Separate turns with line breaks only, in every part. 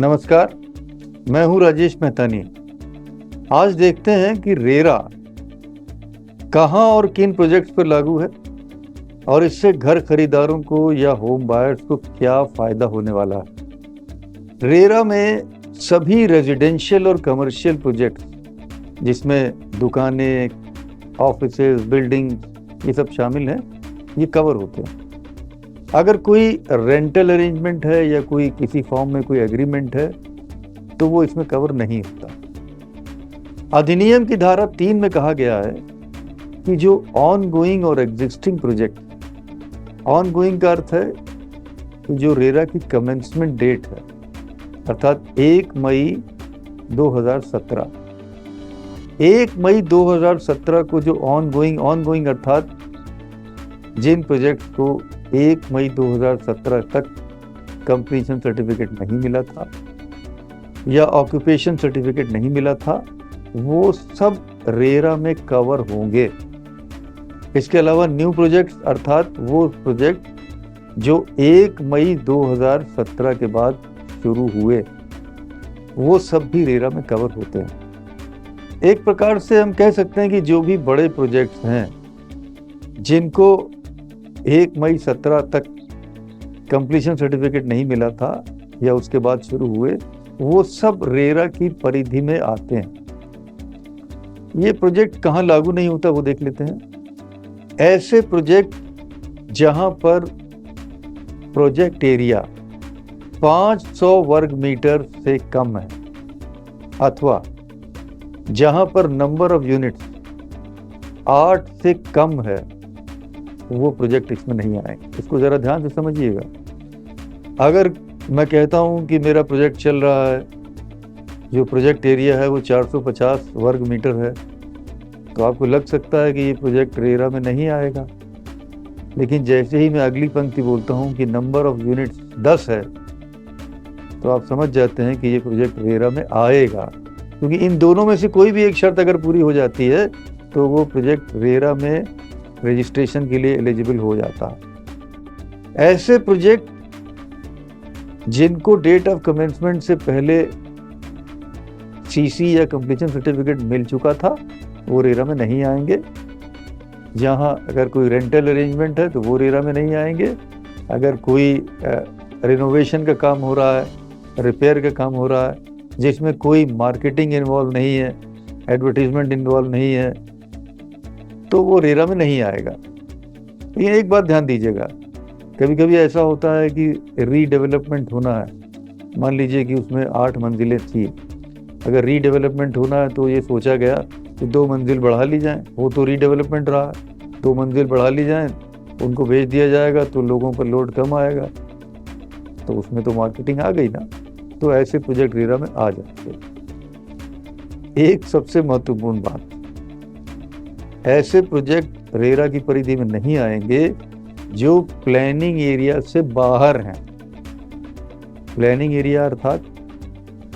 नमस्कार, मैं हूं राजेश मेहतानी। आज देखते हैं कि रेरा कहां और किन प्रोजेक्ट्स पर लागू है और इससे घर खरीदारों को या होम बायर्स को क्या फायदा होने वाला है। रेरा में सभी रेजिडेंशियल और कमर्शियल प्रोजेक्ट्स जिसमें दुकानें, ऑफिसेज, बिल्डिंग ये सब शामिल हैं, ये कवर होते हैं। अगर कोई रेंटल अरेंजमेंट है या कोई किसी फॉर्म में कोई एग्रीमेंट है तो वो इसमें कवर नहीं होता। अधिनियम की धारा 3 में कहा गया है कि जो ऑन गोइंग और एग्जिस्टिंग प्रोजेक्ट, ऑन गोइंग का अर्थ है कि जो रेरा की कमेंसमेंट डेट है अर्थात 1 मई 2017, 1 मई 2017 को जो ऑन गोइंग अर्थात जिन प्रोजेक्ट को 1 मई 2017 तक कंप्लीशन सर्टिफिकेट नहीं मिला था या ऑक्यूपेशन सर्टिफिकेट नहीं मिला था, वो सब रेरा में कवर होंगे। इसके अलावा न्यू प्रोजेक्ट्स अर्थात वो प्रोजेक्ट जो 1 मई 2017 के बाद शुरू हुए, वो सब भी रेरा में कवर होते हैं। एक प्रकार से हम कह सकते हैं कि जो भी बड़े प्रोजेक्ट्स हैं जिनको 1 मई 17 तक कंप्लीशन सर्टिफिकेट नहीं मिला था या उसके बाद शुरू हुए, वो सब रेरा की परिधि में आते हैं। ये प्रोजेक्ट कहाँ लागू नहीं होता वो देख लेते हैं। ऐसे प्रोजेक्ट जहां पर प्रोजेक्ट एरिया 500 वर्ग मीटर से कम है अथवा जहां पर नंबर ऑफ यूनिट्स 8 से कम है, वो प्रोजेक्ट इसमें नहीं आए। इसको ज़रा ध्यान से समझिएगा। अगर मैं कहता हूं कि मेरा प्रोजेक्ट चल रहा है, जो प्रोजेक्ट एरिया है वो 450 वर्ग मीटर है, तो आपको लग सकता है कि ये प्रोजेक्ट रेरा में नहीं आएगा। लेकिन जैसे ही मैं अगली पंक्ति बोलता हूं कि नंबर ऑफ यूनिट्स 10 है, तो आप समझ जाते हैं कि ये प्रोजेक्ट रेरा में आएगा, क्योंकि इन दोनों में से कोई भी एक शर्त अगर पूरी हो जाती है तो वो प्रोजेक्ट रेरा में रजिस्ट्रेशन के लिए एलिजिबल हो जाता है। ऐसे प्रोजेक्ट जिनको डेट ऑफ कमेंसमेंट से पहले सीसी या कंप्लीशन सर्टिफिकेट मिल चुका था, वो रेरा में नहीं आएंगे। जहां अगर कोई रेंटल अरेंजमेंट है तो वो रेरा में नहीं आएंगे। अगर कोई रिनोवेशन का काम हो रहा है, रिपेयर का काम हो रहा है, जिसमें कोई मार्केटिंग इन्वॉल्व नहीं है, एडवर्टीजमेंट इन्वॉल्व नहीं है, तो वो रेरा में नहीं आएगा। लेकिन एक बात ध्यान दीजिएगा, कभी कभी ऐसा होता है कि रीडेवलपमेंट होना है। मान लीजिए कि उसमें 8 मंजिलें थी, अगर रीडेवलपमेंट होना है तो ये सोचा गया कि 2 मंजिल बढ़ा ली जाएं, वो तो रीडेवलपमेंट रहा है, 2 मंजिल बढ़ा ली जाएं, उनको बेच दिया जाएगा तो लोगों पर लोड कम आएगा, तो उसमें तो मार्केटिंग आ गई ना, तो ऐसे प्रोजेक्ट रेरा में आ जाएंगे। एक सबसे महत्वपूर्ण बात, ऐसे प्रोजेक्ट रेरा की परिधि में नहीं आएंगे जो प्लानिंग एरिया से बाहर हैं। प्लानिंग एरिया अर्थात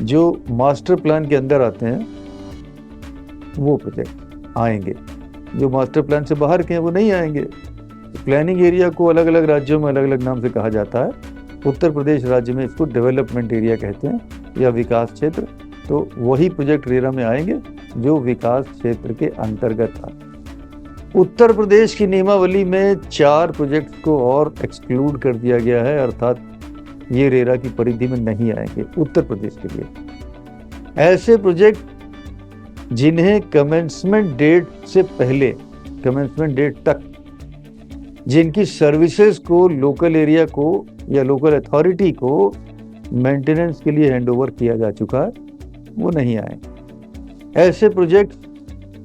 जो मास्टर प्लान के अंदर आते हैं, वो प्रोजेक्ट आएंगे। जो मास्टर प्लान से बाहर के हैं वो नहीं आएंगे। प्लानिंग एरिया को अलग अलग राज्यों में अलग अलग नाम से कहा जाता है। उत्तर प्रदेश राज्य में इसको डेवलपमेंट एरिया कहते हैं या विकास क्षेत्र। तो वही प्रोजेक्ट रेरा में आएंगे जो विकास क्षेत्र के अंतर्गत आते हैं। उत्तर प्रदेश की नियमावली में 4 प्रोजेक्ट को और एक्सक्लूड कर दिया गया है, अर्थात ये रेरा की परिधि में नहीं आएंगे उत्तर प्रदेश के लिए। ऐसे प्रोजेक्ट जिन्हें कमेंसमेंट डेट से पहले, कमेंसमेंट डेट तक जिनकी सर्विसेज को लोकल एरिया को या लोकल अथॉरिटी को मेंटेनेंस के लिए हैंडओवर किया जा चुका है, वो नहीं आएंगे। ऐसे प्रोजेक्ट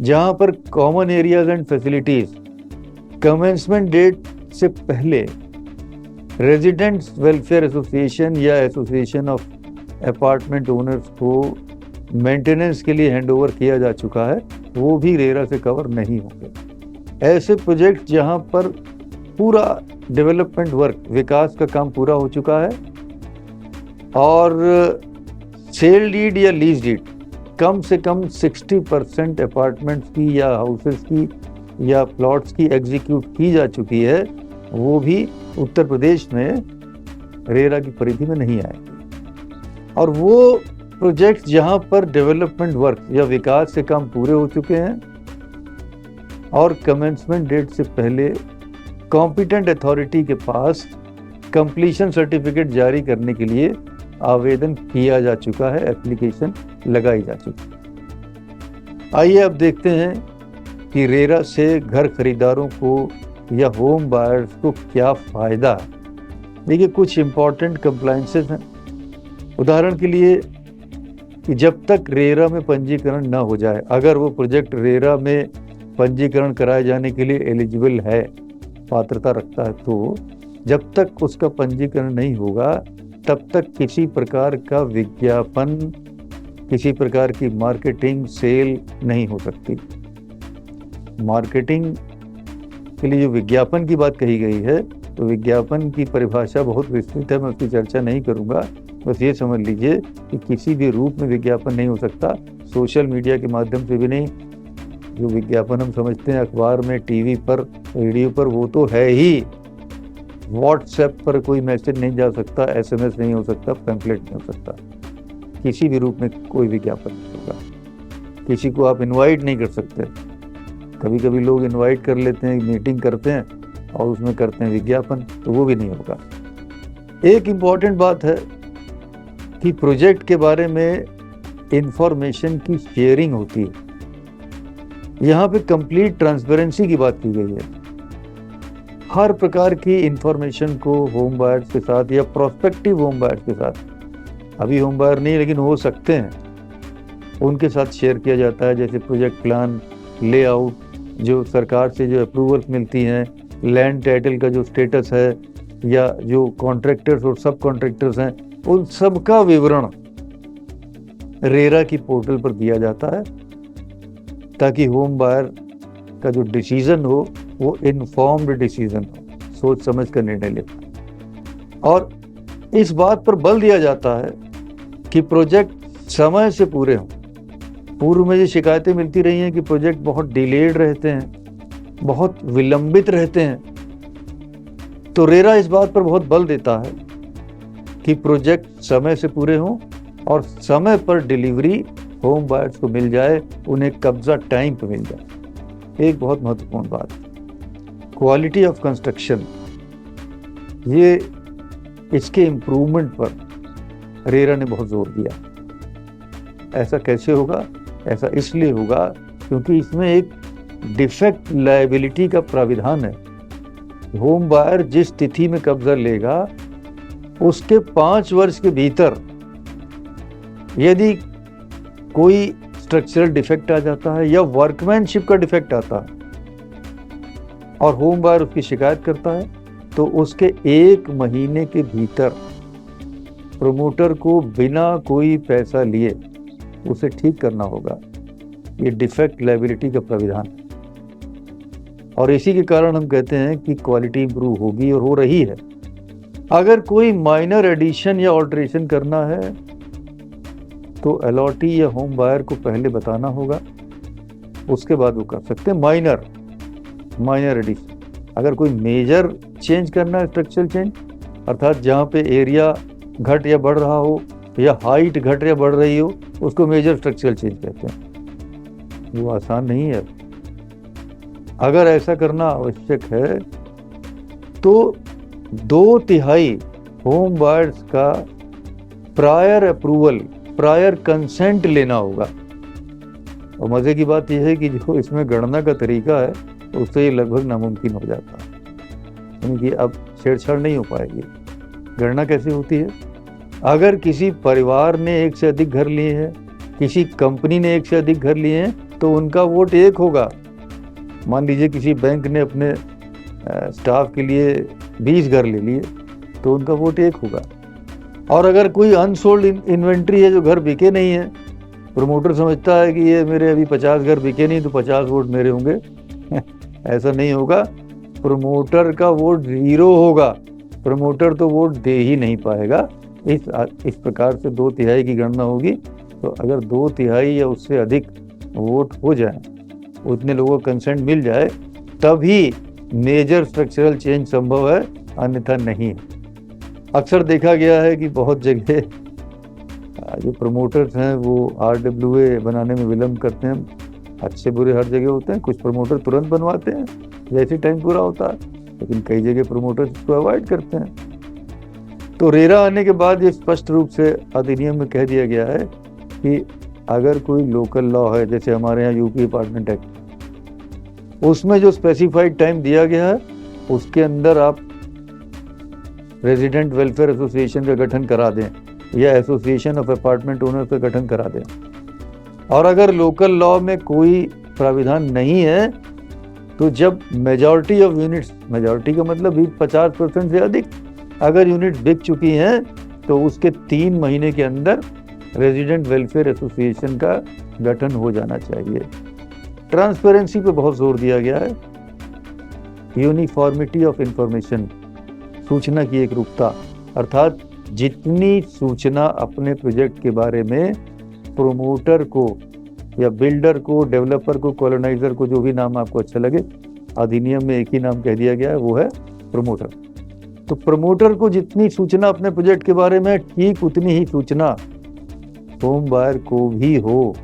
जहां पर common areas and facilities commencement date से पहले रेजिडेंट्स वेलफेयर एसोसिएशन या एसोसिएशन ऑफ अपार्टमेंट ओनर्स को मेंटेनेंस के लिए हैंडओवर किया जा चुका है, वो भी रेरा से कवर नहीं होंगे। ऐसे प्रोजेक्ट जहां पर पूरा डेवलपमेंट वर्क, विकास का काम पूरा हो चुका है और सेल डीड या लीज डीड कम से कम 60% अपार्टमेंट्स की या हाउसेस की या प्लॉट्स की एग्जीक्यूट की जा चुकी है, वो भी उत्तर प्रदेश में रेरा की परिधि में नहीं आएगी। और वो प्रोजेक्ट जहां पर डेवलपमेंट वर्क या विकास से काम पूरे हो चुके हैं और कमेंसमेंट डेट से पहले कॉम्पिटेंट अथॉरिटी के पास कंप्लीशन सर्टिफिकेट जारी करने के लिए आवेदन किया जा चुका है, एप्लीकेशन लगाई जा चुकी है। आइए अब देखते हैं कि रेरा से घर खरीदारों को या होम बायर्स को क्या फ़ायदा है। देखिए, कुछ इम्पॉर्टेंट कंप्लायंसेस हैं। उदाहरण के लिए कि जब तक रेरा में पंजीकरण ना हो जाए, अगर वो प्रोजेक्ट रेरा में पंजीकरण कराए जाने के लिए एलिजिबल है, पात्रता रखता है, तो जब तक उसका पंजीकरण नहीं होगा तब तक किसी प्रकार का विज्ञापन, किसी प्रकार की मार्केटिंग, सेल नहीं हो सकती। मार्केटिंग के लिए जो विज्ञापन की बात कही गई है, तो विज्ञापन की परिभाषा बहुत विस्तृत है, मैं उसकी चर्चा नहीं करूंगा। बस ये समझ लीजिए कि किसी भी रूप में विज्ञापन नहीं हो सकता, सोशल मीडिया के माध्यम से भी नहीं। जो विज्ञापन हम समझते हैं अखबार में, टीवी पर, रेडियो पर, वो तो है ही। व्हाट्सएप पर कोई मैसेज नहीं जा सकता, एसएमएस नहीं हो सकता, पैम्फलेट नहीं हो सकता, किसी भी रूप में कोई विज्ञापन नहीं होगा। किसी को आप इनवाइट नहीं कर सकते। कभी कभी लोग इनवाइट कर लेते हैं, मीटिंग करते हैं और उसमें करते हैं विज्ञापन, तो वो भी नहीं होगा। एक इम्पॉर्टेंट बात है कि प्रोजेक्ट के बारे में इंफॉर्मेशन की शेयरिंग होती है। यहाँ पे कंप्लीट ट्रांसपेरेंसी की बात की गई है। हर प्रकार की इंफॉर्मेशन को होम बायर्स के साथ या प्रोस्पेक्टिव होम बायर्स के साथ, अभी होम बायर नहीं लेकिन हो सकते हैं, उनके साथ शेयर किया जाता है। जैसे प्रोजेक्ट प्लान, लेआउट, जो सरकार से जो अप्रूवल्स मिलती हैं, लैंड टाइटल का जो स्टेटस है, या जो कॉन्ट्रैक्टर्स और सब कॉन्ट्रैक्टर्स हैं, उन सब का विवरण रेरा की पोर्टल पर दिया जाता है, ताकि होम बायर का जो डिसीजन हो वो इन्फॉर्म्ड डिसीजन हो, सोच समझ कर निर्णय ले पाए। और इस बात पर बल दिया जाता है कि प्रोजेक्ट समय से पूरे हों। पूर्व में जो शिकायतें मिलती रही हैं कि प्रोजेक्ट बहुत डिलेड रहते हैं, बहुत विलंबित रहते हैं, तो रेरा इस बात पर बहुत बल देता है कि प्रोजेक्ट समय से पूरे हों और समय पर डिलीवरी होम बायर्स को मिल जाए, उन्हें कब्जा टाइम पर मिल जाए। एक बहुत महत्वपूर्ण बात, क्वालिटी ऑफ कंस्ट्रक्शन, ये इसके इम्प्रूवमेंट पर रेरा ने बहुत जोर दिया। ऐसा कैसे होगा? ऐसा इसलिए होगा क्योंकि इसमें एक डिफेक्ट लायबिलिटी का प्राविधान है। होम बायर जिस तिथि में कब्जा लेगा उसके 5 वर्ष के भीतर यदि कोई स्ट्रक्चरल डिफेक्ट आ जाता है या वर्कमैनशिप का डिफेक्ट आता है और होम बायर उसकी शिकायत करता है, तो उसके 1 महीने के भीतर प्रमोटर को बिना कोई पैसा लिए उसे ठीक करना होगा। ये डिफेक्ट लायबिलिटी का प्राविधान है और इसी के कारण हम कहते हैं कि क्वालिटी इंप्रूव होगी और हो रही है। अगर कोई माइनर एडिशन या ऑल्ट्रेशन करना है तो अलॉटी या होम बायर को पहले बताना होगा, उसके बाद वो कर सकते हैं माइनर एडिशन। अगर कोई मेजर चेंज करना है, स्ट्रक्चरल चेंज, अर्थात जहाँ पे एरिया घट या बढ़ रहा हो या हाइट घट या बढ़ रही हो, उसको मेजर स्ट्रक्चरल चेंज कहते हैं। वो आसान नहीं है। अगर ऐसा करना आवश्यक है तो 2/3 होम बायर्स का प्रायर अप्रूवल, प्रायर कंसेंट लेना होगा। और मज़े की बात यह है कि जो इसमें गणना का तरीका है उससे ये लगभग नामुमकिन हो जाता है, यानी कि अब छेड़छाड़ नहीं हो पाएगी। गणना कैसे होती है? अगर किसी परिवार ने 1 से अधिक घर लिए हैं, किसी कंपनी ने 1 से अधिक घर लिए हैं, तो उनका वोट 1 होगा। मान लीजिए किसी बैंक ने अपने स्टाफ के लिए 20 घर ले लिए, तो उनका वोट 1 होगा। और अगर कोई अनसोल्ड इन्वेंट्री है, जो घर बिके नहीं है, प्रमोटर समझता है कि ये मेरे अभी 50 घर बिके नहीं तो 50 वोट मेरे होंगे ऐसा नहीं होगा। प्रमोटर का वोट 0 होगा, प्रमोटर तो वोट दे ही नहीं पाएगा। इस प्रकार से 2/3 की गणना होगी। तो अगर 2/3 या उससे अधिक वोट हो जाए, उतने लोगों को कंसेंट मिल जाए, तभी मेजर स्ट्रक्चरल चेंज संभव है, अन्यथा नहीं है। अक्सर देखा गया है कि बहुत जगह जो प्रमोटर्स हैं वो RWA बनाने में विलम्ब करते हैं। अच्छे बुरे हर जगह होते हैं, कुछ प्रमोटर तुरंत बनवाते हैं जैसे टाइम पूरा होता है, लेकिन कई जगह प्रमोटर्स इसको अवॉइड करते हैं। तो रेरा आने के बाद ये स्पष्ट रूप से अधिनियम में कह दिया गया है कि अगर कोई लोकल लॉ है, जैसे हमारे यहाँ यूपी अपार्टमेंट एक्ट, उसमें जो स्पेसिफाइड टाइम दिया गया है उसके अंदर आप रेजिडेंट वेलफेयर एसोसिएशन का गठन करा दें या एसोसिएशन ऑफ अपार्टमेंट ओनर्स का गठन करा दें। और अगर लोकल लॉ में कोई प्राविधान नहीं है तो जब मेजॉरिटी ऑफ यूनिट्स, मेजॉरिटी का मतलब भी 50% से अधिक अगर यूनिट बिक चुकी हैं तो उसके 3 महीने के अंदर रेजिडेंट वेलफेयर एसोसिएशन का गठन हो जाना चाहिए। ट्रांसपेरेंसी पे बहुत जोर दिया गया है। यूनिफॉर्मिटी ऑफ इंफॉर्मेशन, सूचना की एक रूपता, अर्थात जितनी सूचना अपने प्रोजेक्ट के बारे में प्रोमोटर को या बिल्डर को, डेवलपर को, कॉलोनाइजर को, जो भी नाम आपको अच्छा लगे, अधिनियम में एक ही नाम कह दिया गया है, वो है प्रमोटर। तो प्रमोटर को जितनी सूचना अपने प्रोजेक्ट के बारे में, ठीक उतनी ही सूचना होम बायर को भी हो।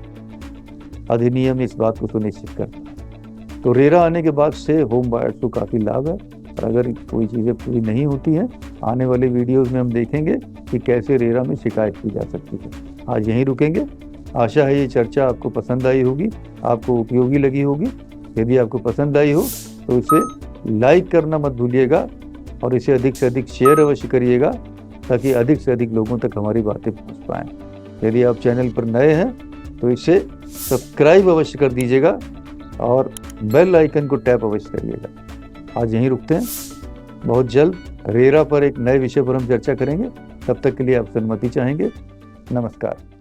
अधिनियम इस बात को सुनिश्चित करता है। तो रेरा आने के बाद से होम बायर्स को काफ़ी लाभ है। और अगर कोई चीज़ें पूरी नहीं होती हैं, आने वाले वीडियोस में हम देखेंगे कि कैसे रेरा में शिकायत की जा सकती है। आज यहीं रुकेंगे। आशा है ये चर्चा आपको पसंद आई होगी, आपको उपयोगी लगी होगी। यदि आपको पसंद आई हो तो इसे लाइक करना मत भूलिएगा और इसे अधिक से अधिक शेयर अवश्य करिएगा ताकि अधिक से अधिक लोगों तक हमारी बातें पहुंच पाएँ। यदि आप चैनल पर नए हैं तो इसे सब्सक्राइब अवश्य कर दीजिएगा और बेल आइकन को टैप अवश्य करिएगा। आज यहीं रुकते हैं। बहुत जल्द रेरा पर एक नए विषय पर हम चर्चा करेंगे। तब तक के लिए आप अनुमति चाहेंगे। नमस्कार।